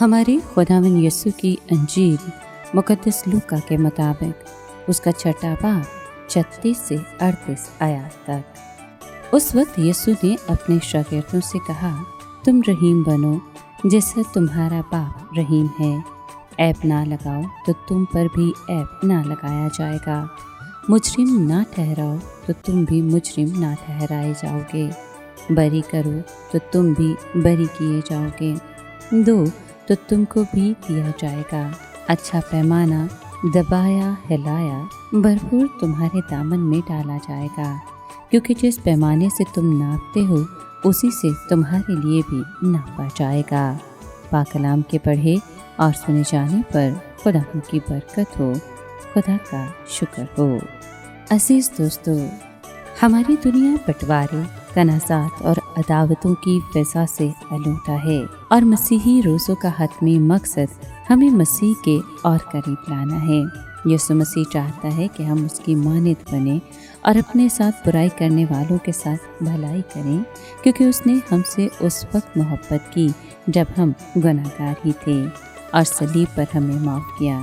ہمارے خداوند یسوع کی انجیل مقدس لوکا کے مطابق اس کا 6 باب 36 سے 38 آیات تک۔ اس وقت یسوع نے اپنے شاگردوں سے کہا، تم رحیم بنو جیسا تمہارا باپ رحیم ہے۔ عیب نہ لگاؤ تو تم پر بھی عیب نہ لگایا جائے گا۔ مجرم نہ ٹھہراؤ تو تم بھی مجرم نہ ٹھہرائے جاؤ گے۔ بری کرو تو تم بھی بری کیے جاؤ گے۔ دو تو تم کو بھی دیا جائے گا۔ اچھا پیمانہ دبایا ہلایا بھرپور تمہارے دامن میں ڈالا جائے گا، کیونکہ جس پیمانے سے تم ناپتے ہو اسی سے تمہارے لیے بھی ناپا جائے گا۔ پاک کلام کے پڑھے اور سنے جانے پر خدا کی برکت ہو۔ خدا کا شکر ہو۔ عزیز دوستو، ہماری دنیا بٹوارے، تنازعات اور عداوتوں کی فضا سے آلودہ ہے، اور مسیحی روزوں کا حتمی مقصد ہمیں مسیح کے اور قریب لانا ہے۔ یسوع مسیح چاہتا ہے کہ ہم اس کی مانند بنیں اور اپنے ساتھ برائی کرنے والوں کے ساتھ بھلائی کریں، کیونکہ اس نے ہم سے اس وقت محبت کی جب ہم گناہگار ہی تھے، اور صلیب پر ہمیں معاف کیا۔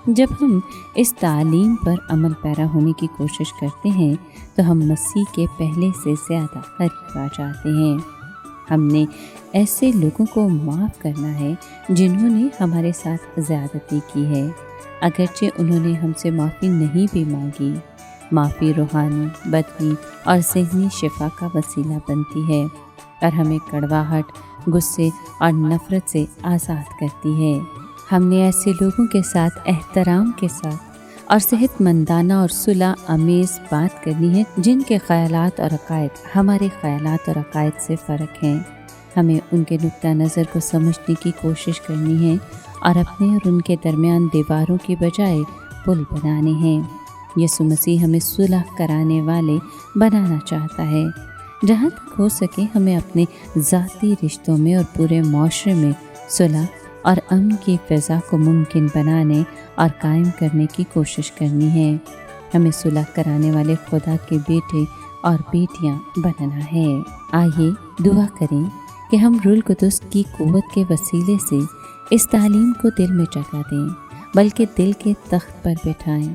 جب ہم اس تعلیم پر عمل پیرا ہونے کی کوشش کرتے ہیں تو ہم مسیح کے پہلے سے زیادہ قریب آ جاتے ہیں۔ ہم نے ایسے لوگوں کو معاف کرنا ہے جنہوں نے ہمارے ساتھ زیادتی کی ہے، اگرچہ انہوں نے ہم سے معافی نہیں بھی مانگی۔ معافی روحانی، بدنی اور ذہنی شفا کا وسیلہ بنتی ہے، اور ہمیں کڑواہٹ، غصے اور نفرت سے آزاد کرتی ہے۔ ہم نے ایسے لوگوں کے ساتھ احترام کے ساتھ اور صحت مندانہ اور صلح آمیز بات کرنی ہے جن کے خیالات اور عقائد ہمارے خیالات اور عقائد سے فرق ہیں۔ ہمیں ان کے نقطہ نظر کو سمجھنے کی کوشش کرنی ہے اور اپنے اور ان کے درمیان دیواروں کی بجائے پل بنانے ہیں۔ یسوع مسیح ہمیں صلح کرانے والے بنانا چاہتا ہے۔ جہاں تک ہو سکے ہمیں اپنے ذاتی رشتوں میں اور پورے معاشرے میں صلح اور امن کی فضا کو ممکن بنانے اور قائم کرنے کی کوشش کرنی ہے۔ ہمیں صلح کرانے والے خدا کے بیٹے اور بیٹیاں بننا ہے۔ آئیے دعا کریں کہ ہم روح القدس کی قوت کے وسیلے سے اس تعلیم کو دل میں جگہ دیں، بلکہ دل کے تخت پر بٹھائیں۔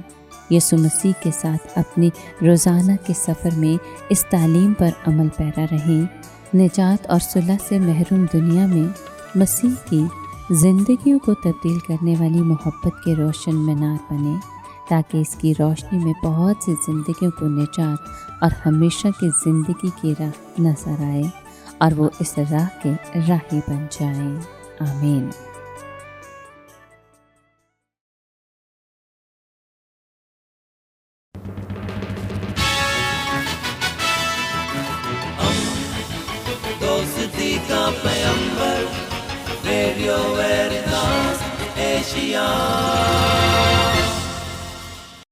یسوع مسیح کے ساتھ اپنے روزانہ کے سفر میں اس تعلیم پر عمل پیرا رہیں۔ نجات اور صلح سے محروم دنیا میں مسیح کی زندگیوں کو تبدیل کرنے والی محبت کے روشن مینار بنے، تاکہ اس کی روشنی میں بہت سی زندگیوں کو نجات اور ہمیشہ کی زندگی کی راہ نظر آئے، اور وہ اس راہ کے راہی بن جائیں۔ آمین۔ دوستی کا پیمبر، ریڈیو ویریتاس ایشیا۔